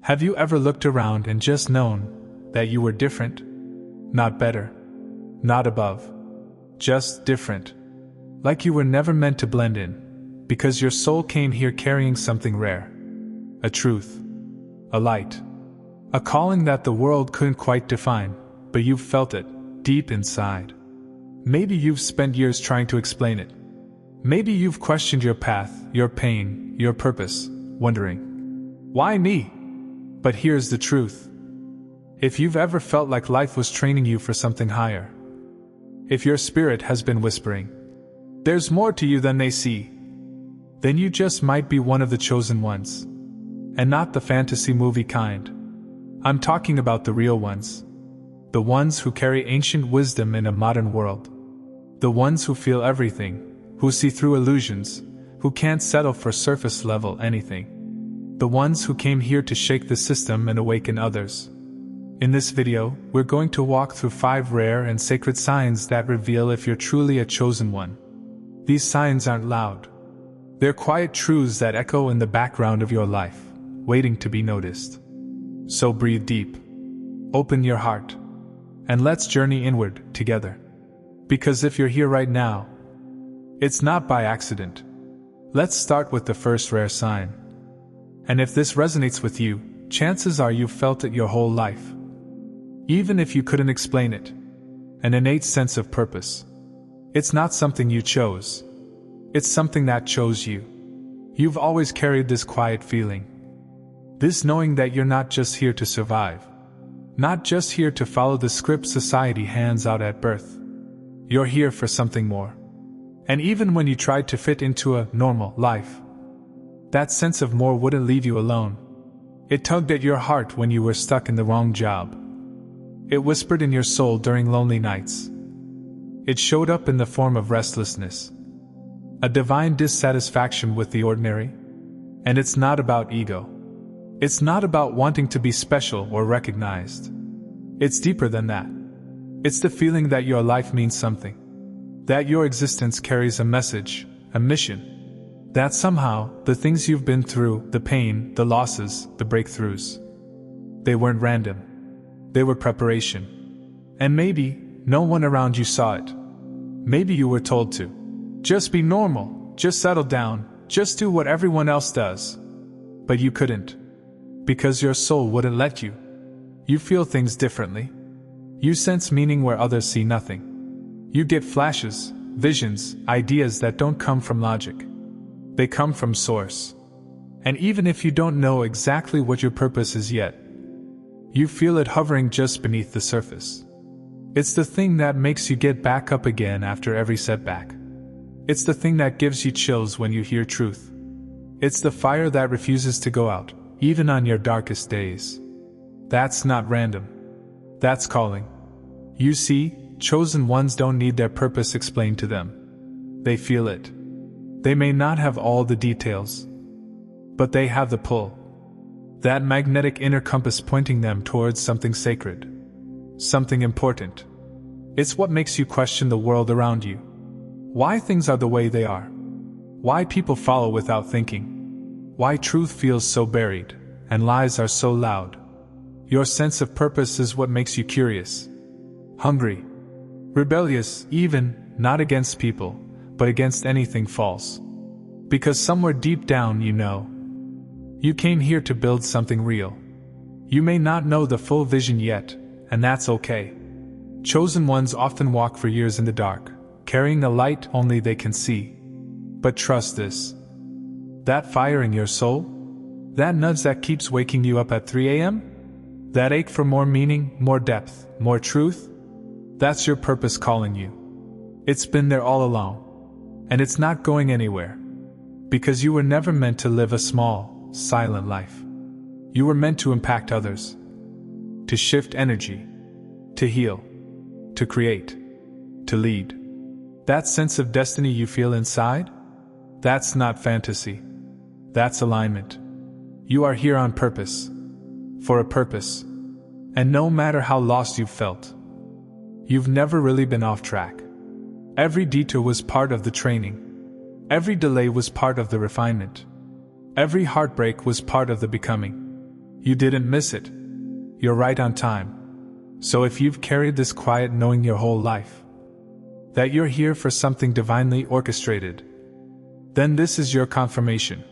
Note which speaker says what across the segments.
Speaker 1: Have you ever looked around and just known that you were different? Not better, not above, just different. Like you were never meant to blend in, because your soul came here carrying something rare. A truth, a light, a calling that the world couldn't quite define, but you've felt it, deep inside. Maybe you've spent years trying to explain it. Maybe you've questioned your path, your pain, your purpose, wondering, why me? But here's the truth. If you've ever felt like life was training you for something higher, if your spirit has been whispering, there's more to you than they see, then you just might be one of the chosen ones. And not the fantasy movie kind. I'm talking about the real ones. The ones who carry ancient wisdom in a modern world. The ones who feel everything, who see through illusions, who can't settle for surface level anything. The ones who came here to shake the system and awaken others. In this video, we're going to walk through 5 rare and sacred signs that reveal if you're truly a chosen one. These signs aren't loud. They're quiet truths that echo in the background of your life, waiting to be noticed. So breathe deep, open your heart, and let's journey inward together. Because if you're here right now, it's not by accident. Let's start with the first rare sign. And if this resonates with you, chances are you've felt it your whole life. Even if you couldn't explain it. An innate sense of purpose. It's not something you chose. It's something that chose you. You've always carried this quiet feeling. This knowing that you're not just here to survive. Not just here to follow the script society hands out at birth. You're here for something more. And even when you tried to fit into a normal life, that sense of more wouldn't leave you alone. It tugged at your heart when you were stuck in the wrong job. It whispered in your soul during lonely nights. It showed up in the form of restlessness. A divine dissatisfaction with the ordinary. And it's not about ego. It's not about wanting to be special or recognized. It's deeper than that. It's the feeling that your life means something. That your existence carries a message, a mission. That somehow, the things you've been through, the pain, the losses, the breakthroughs, they weren't random. They were preparation. And maybe, no one around you saw it. Maybe you were told to. Just be normal, just settle down, just do what everyone else does. But you couldn't. Because your soul wouldn't let you. You feel things differently. You sense meaning where others see nothing. You get flashes, visions, ideas that don't come from logic. They come from source. And even if you don't know exactly what your purpose is yet, you feel it hovering just beneath the surface. It's the thing that makes you get back up again after every setback. It's the thing that gives you chills when you hear truth. It's the fire that refuses to go out, even on your darkest days. That's not random. That's calling. You see, chosen ones don't need their purpose explained to them. They feel it. They may not have all the details, but they have the pull. That magnetic inner compass pointing them towards something sacred. Something important. It's what makes you question the world around you. Why things are the way they are. Why people follow without thinking. Why truth feels so buried, and lies are so loud. Your sense of purpose is what makes you curious. Hungry. Rebellious, even, not against people, but against anything false. Because somewhere deep down you know. You came here to build something real. You may not know the full vision yet, and that's okay. Chosen ones often walk for years in the dark, carrying a light only they can see. But trust this. That fire in your soul? That nudge that keeps waking you up at 3 a.m.? That ache for more meaning, more depth, more truth? That's your purpose calling you. It's been there all along. And it's not going anywhere. Because you were never meant to live a small, silent life. You were meant to impact others. To shift energy. To heal. To create. To lead. That sense of destiny you feel inside? That's not fantasy. That's alignment. You are here on purpose. For a purpose. And no matter how lost you've felt, you've never really been off track. Every detour was part of the training. Every delay was part of the refinement. Every heartbreak was part of the becoming. You didn't miss it. You're right on time. So if you've carried this quiet knowing your whole life, that you're here for something divinely orchestrated, then this is your confirmation.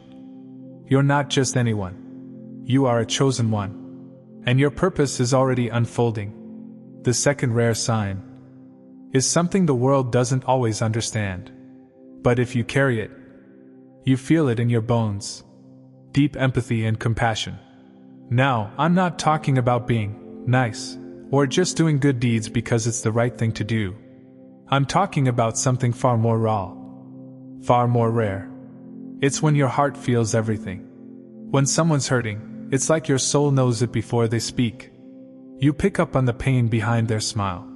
Speaker 1: You're not just anyone. You are a chosen one. And your purpose is already unfolding. The second rare sign is something the world doesn't always understand. But if you carry it, you feel it in your bones. Deep empathy and compassion. Now, I'm not talking about being nice or just doing good deeds because it's the right thing to do. I'm talking about something far more raw, far more rare. It's when your heart feels everything. When someone's hurting, it's like your soul knows it before they speak. You pick up on the pain behind their smile.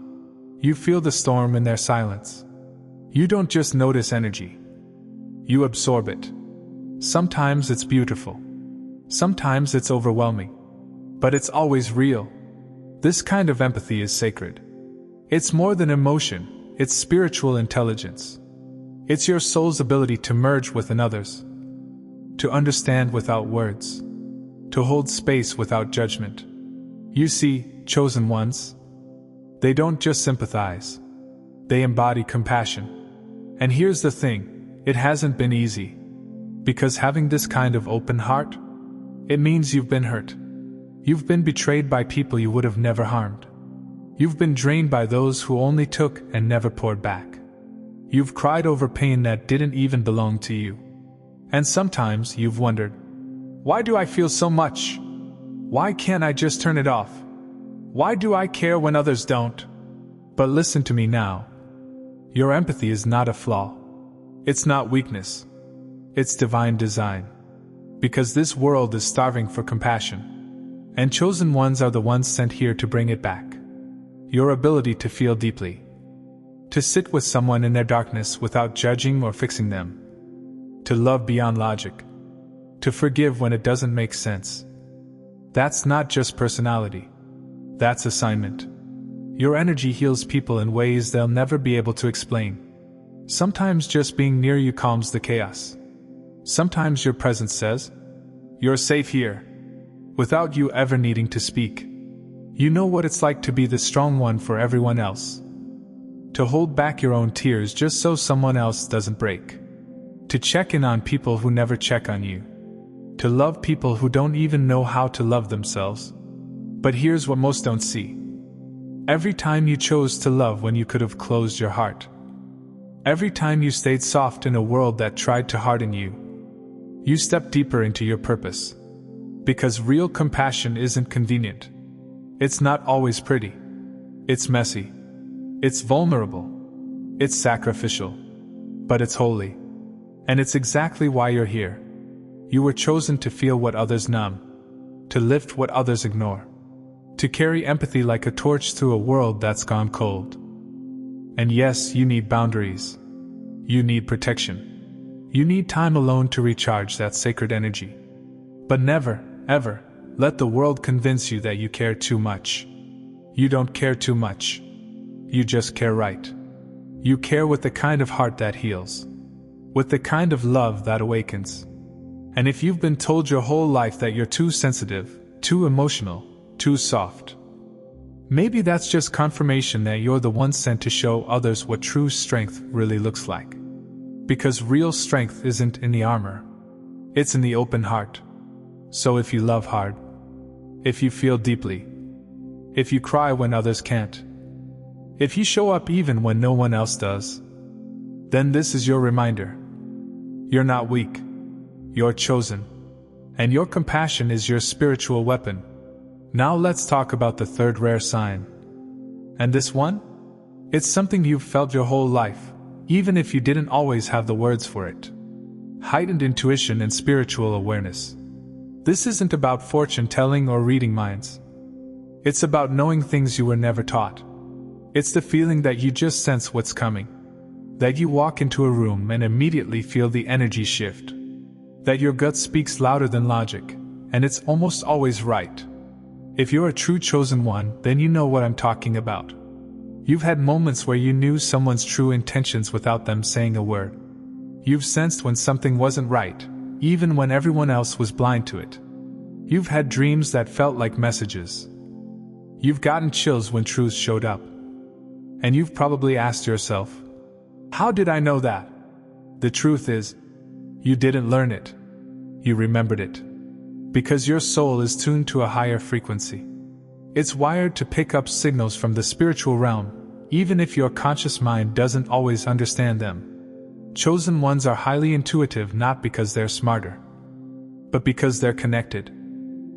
Speaker 1: You feel the storm in their silence. You don't just notice energy. You absorb it. Sometimes it's beautiful. Sometimes it's overwhelming. But it's always real. This kind of empathy is sacred. It's more than emotion, it's spiritual intelligence. It's your soul's ability to merge with another's, to understand without words, to hold space without judgment. You see, chosen ones, they don't just sympathize. They embody compassion. And here's the thing, it hasn't been easy. Because having this kind of open heart, it means you've been hurt. You've been betrayed by people you would have never harmed. You've been drained by those who only took and never poured back. You've cried over pain that didn't even belong to you. And sometimes you've wondered, why do I feel so much? Why can't I just turn it off? Why do I care when others don't? But listen to me now. Your empathy is not a flaw. It's not weakness. It's divine design. Because this world is starving for compassion. And chosen ones are the ones sent here to bring it back. Your ability to feel deeply. To sit with someone in their darkness without judging or fixing them. To love beyond logic. To forgive when it doesn't make sense. That's not just personality. That's assignment. Your energy heals people in ways they'll never be able to explain. Sometimes just being near you calms the chaos. Sometimes your presence says, "You're safe here," without you ever needing to speak. You know what it's like to be the strong one for everyone else. To hold back your own tears just so someone else doesn't break. To check in on people who never check on you. To love people who don't even know how to love themselves. But here's what most don't see. Every time you chose to love when you could have closed your heart. Every time you stayed soft in a world that tried to harden you. You stepped deeper into your purpose. Because real compassion isn't convenient. It's not always pretty. It's messy. It's vulnerable. It's sacrificial. But it's holy. And it's exactly why you're here. You were chosen to feel what others numb. To lift what others ignore. To carry empathy like a torch through a world that's gone cold. And yes, you need boundaries. You need protection. You need time alone to recharge that sacred energy. But never, ever, let the world convince you that you care too much. You don't care too much. You just care right. You care with the kind of heart that heals. With the kind of love that awakens. And if you've been told your whole life that you're too sensitive, too emotional, too soft, maybe that's just confirmation that you're the one sent to show others what true strength really looks like. Because real strength isn't in the armor. It's in the open heart. So if you love hard, if you feel deeply, if you cry when others can't, if you show up even when no one else does, then this is your reminder. You're not weak. You're chosen. And your compassion is your spiritual weapon. Now let's talk about the third rare sign. And this one? It's something you've felt your whole life, even if you didn't always have the words for it. Heightened intuition and spiritual awareness. This isn't about fortune telling or reading minds. It's about knowing things you were never taught. It's the feeling that you just sense what's coming. That you walk into a room and immediately feel the energy shift. That your gut speaks louder than logic, and it's almost always right. If you're a true chosen one, then you know what I'm talking about. You've had moments where you knew someone's true intentions without them saying a word. You've sensed when something wasn't right, even when everyone else was blind to it. You've had dreams that felt like messages. You've gotten chills when truth showed up. And you've probably asked yourself, how did I know that? The truth is, you didn't learn it. You remembered it. Because your soul is tuned to a higher frequency. It's wired to pick up signals from the spiritual realm, even if your conscious mind doesn't always understand them. Chosen ones are highly intuitive not because they're smarter, but because they're connected.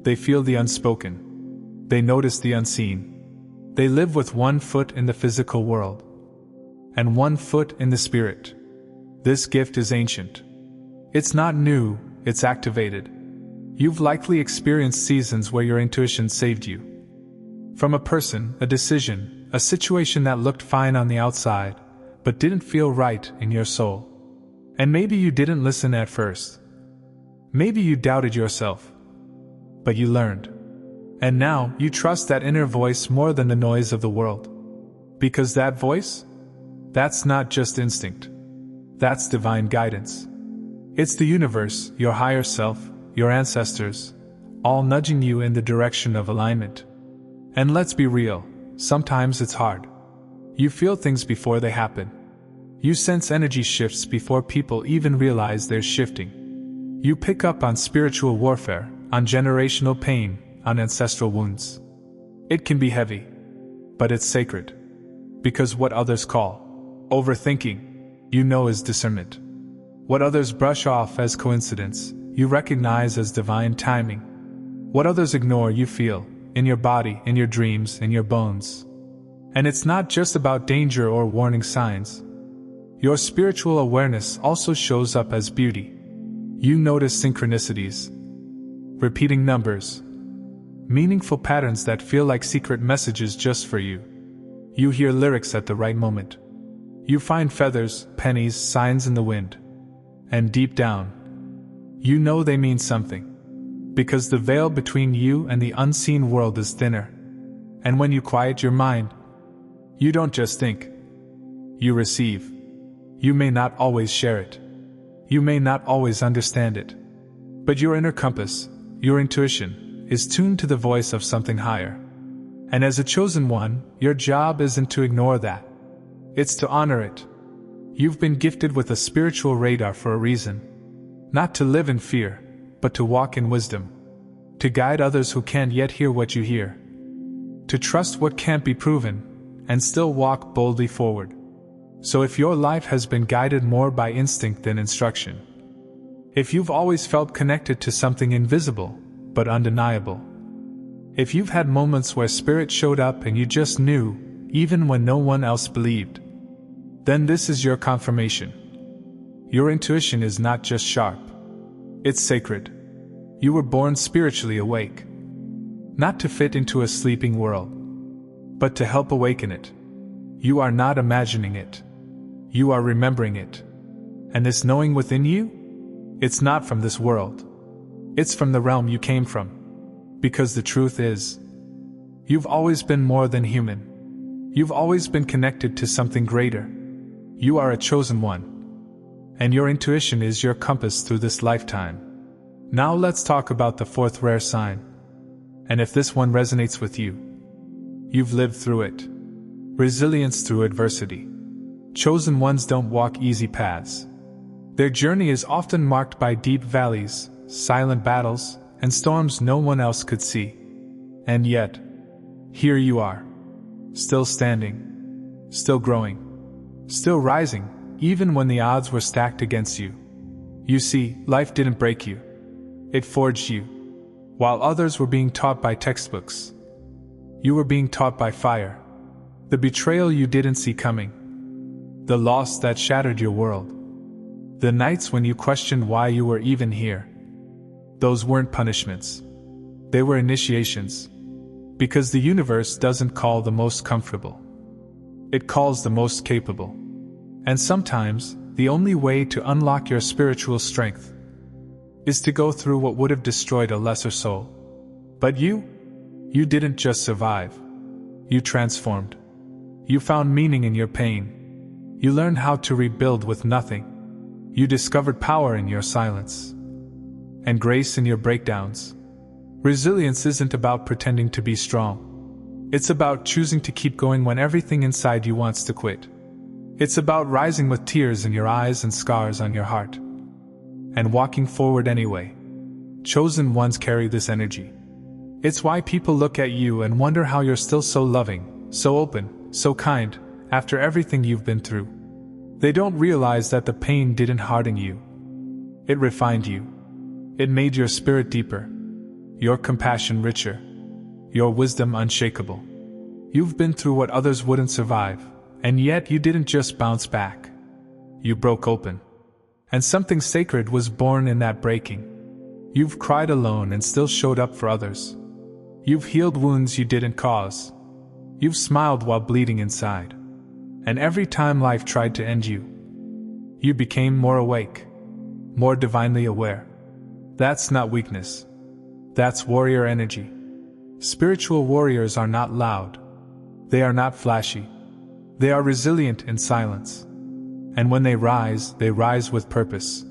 Speaker 1: They feel the unspoken. They notice the unseen. They live with one foot in the physical world and one foot in the spirit. This gift is ancient. It's not new, it's activated. You've likely experienced seasons where your intuition saved you. From a person, a decision, a situation that looked fine on the outside, but didn't feel right in your soul. And maybe you didn't listen at first. Maybe you doubted yourself. But you learned. And now, you trust that inner voice more than the noise of the world. Because that voice? That's not just instinct. That's divine guidance. It's the universe, your higher self, your ancestors, all nudging you in the direction of alignment. And let's be real, sometimes it's hard. You feel things before they happen. You sense energy shifts before people even realize they're shifting. You pick up on spiritual warfare, on generational pain, on ancestral wounds. It can be heavy, but it's sacred. Because what others call overthinking, you know is discernment. What others brush off as coincidence, you recognize as divine timing. What others ignore, you feel, in your body, in your dreams, in your bones. And it's not just about danger or warning signs. Your spiritual awareness also shows up as beauty. You notice synchronicities, repeating numbers, meaningful patterns that feel like secret messages just for you. You hear lyrics at the right moment. You find feathers, pennies, signs in the wind. And deep down, you know they mean something. Because the veil between you and the unseen world is thinner. And when you quiet your mind, you don't just think. You receive. You may not always share it. You may not always understand it. But your inner compass, your intuition, is tuned to the voice of something higher. And as a chosen one, your job isn't to ignore that. It's to honor it. You've been gifted with a spiritual radar for a reason. Not to live in fear, but to walk in wisdom. To guide others who can't yet hear what you hear. To trust what can't be proven, and still walk boldly forward. So if your life has been guided more by instinct than instruction, if you've always felt connected to something invisible, but undeniable, if you've had moments where spirit showed up and you just knew, even when no one else believed, then this is your confirmation. Your intuition is not just sharp. It's sacred. You were born spiritually awake. Not to fit into a sleeping world, but to help awaken it. You are not imagining it. You are remembering it. And this knowing within you? It's not from this world. It's from the realm you came from. Because the truth is, you've always been more than human. You've always been connected to something greater. You are a chosen one. And your intuition is your compass through this lifetime. Now let's talk about the fourth rare sign. And if this one resonates with you, you've lived through it. Resilience through adversity. Chosen ones don't walk easy paths. Their journey is often marked by deep valleys, silent battles, and storms no one else could see. And yet, here you are. Still standing. Still growing. Still rising, even when the odds were stacked against you. You see, life didn't break you. It forged you. While others were being taught by textbooks, you were being taught by fire. The betrayal you didn't see coming. The loss that shattered your world. The nights when you questioned why you were even here. Those weren't punishments. They were initiations. Because the universe doesn't call the most comfortable. It calls the most capable. And sometimes, the only way to unlock your spiritual strength is to go through what would have destroyed a lesser soul. But you didn't just survive. You transformed. You found meaning in your pain. You learned how to rebuild with nothing. You discovered power in your silence. And grace in your breakdowns. Resilience isn't about pretending to be strong. It's about choosing to keep going when everything inside you wants to quit. It's about rising with tears in your eyes and scars on your heart. And walking forward anyway. Chosen ones carry this energy. It's why people look at you and wonder how you're still so loving, so open, so kind, after everything you've been through. They don't realize that the pain didn't harden you. It refined you. It made your spirit deeper, your compassion richer, your wisdom unshakable. You've been through what others wouldn't survive, and yet you didn't just bounce back. You broke open. And something sacred was born in that breaking. You've cried alone and still showed up for others. You've healed wounds you didn't cause. You've smiled while bleeding inside. And every time life tried to end you, you became more awake, more divinely aware. That's not weakness. That's warrior energy. Spiritual warriors are not loud. They are not flashy. They are resilient in silence. And when they rise with purpose.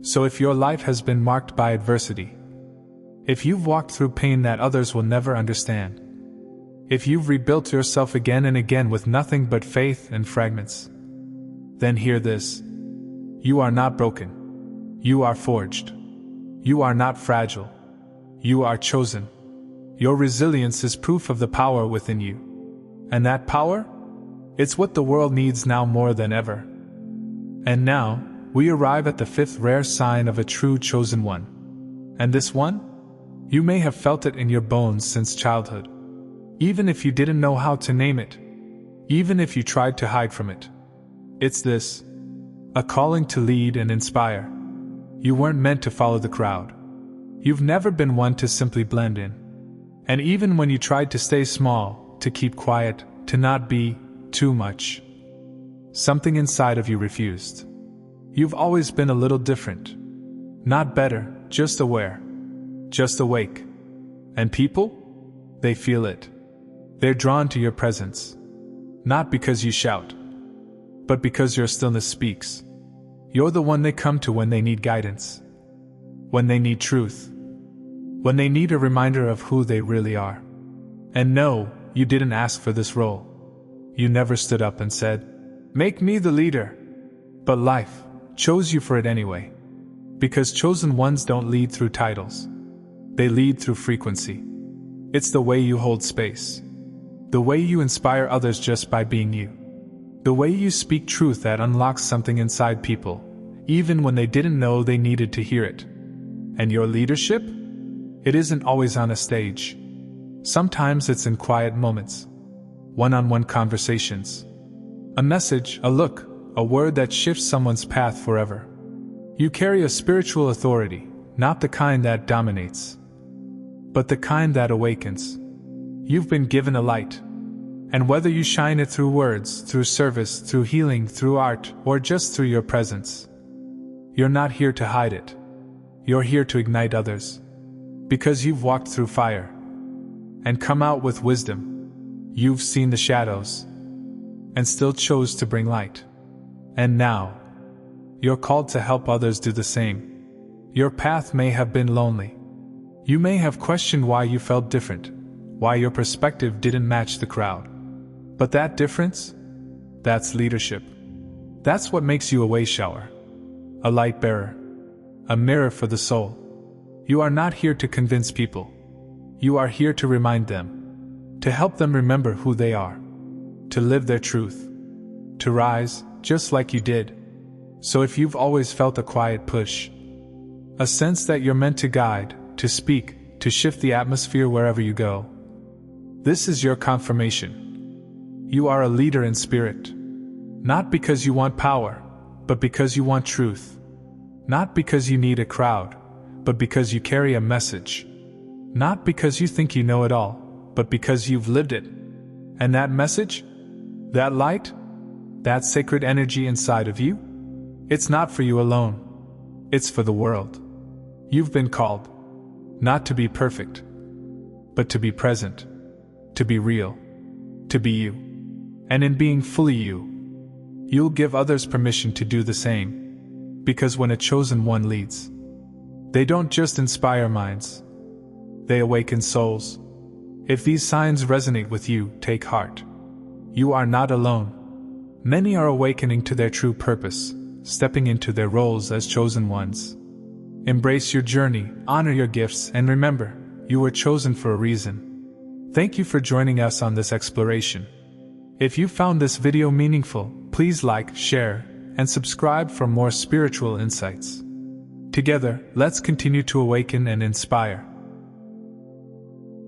Speaker 1: So if your life has been marked by adversity, if you've walked through pain that others will never understand, if you've rebuilt yourself again and again with nothing but faith and fragments, then hear this. You are not broken. You are forged. You are not fragile. You are chosen. Your resilience is proof of the power within you. And that power? It's what the world needs now more than ever. And now, we arrive at the fifth rare sign of a true chosen one. And this one? You may have felt it in your bones since childhood. Even if you didn't know how to name it. Even if you tried to hide from it. It's this. A calling to lead and inspire. You weren't meant to follow the crowd. You've never been one to simply blend in. And even when you tried to stay small, to keep quiet, to not be too much, something inside of you refused. You've always been a little different. Not better, just aware. Just awake. And people? They feel it. They're drawn to your presence. Not because you shout, but because your stillness speaks. You're the one they come to when they need guidance. When they need truth. When they need a reminder of who they really are. And no, you didn't ask for this role. You never stood up and said, "Make me the leader." But life chose you for it anyway. Because chosen ones don't lead through titles. They lead through frequency. It's the way you hold space. The way you inspire others just by being you. The way you speak truth that unlocks something inside people, even when they didn't know they needed to hear it. And your leadership? It isn't always on a stage. Sometimes it's in quiet moments. One-on-one conversations. A message, a look, a word that shifts someone's path forever. You carry a spiritual authority, not the kind that dominates, but the kind that awakens. You've been given a light. And whether you shine it through words, through service, through healing, through art, or just through your presence, you're not here to hide it. You're here to ignite others. Because you've walked through fire and come out with wisdom. You've seen the shadows and still chose to bring light. And now, you're called to help others do the same. Your path may have been lonely. You may have questioned why you felt different, why your perspective didn't match the crowd. But that difference? That's leadership. That's what makes you a way shower, a light bearer, a mirror for the soul. You are not here to convince people. You are here to remind them, to help them remember who they are, to live their truth, to rise, just like you did. So if you've always felt a quiet push, a sense that you're meant to guide, to speak, to shift the atmosphere wherever you go, this is your confirmation. You are a leader in spirit. Not because you want power, but because you want truth. Not because you need a crowd, but because you carry a message. Not because you think you know it all, but because you've lived it. And that message? That light? That sacred energy inside of you? It's not for you alone. It's for the world. You've been called, not to be perfect, but to be present, to be real, to be you. And in being fully you, you'll give others permission to do the same. Because when a chosen one leads, they don't just inspire minds, They awaken souls. If these signs resonate with you, take heart. You are not alone. Many are awakening to their true purpose, stepping into their roles as chosen ones. Embrace your journey, honor your gifts, and remember, you were chosen for a reason. Thank you for joining us on this exploration. If you found this video meaningful, please like, share, and subscribe for more spiritual insights. Together, let's continue to awaken and inspire.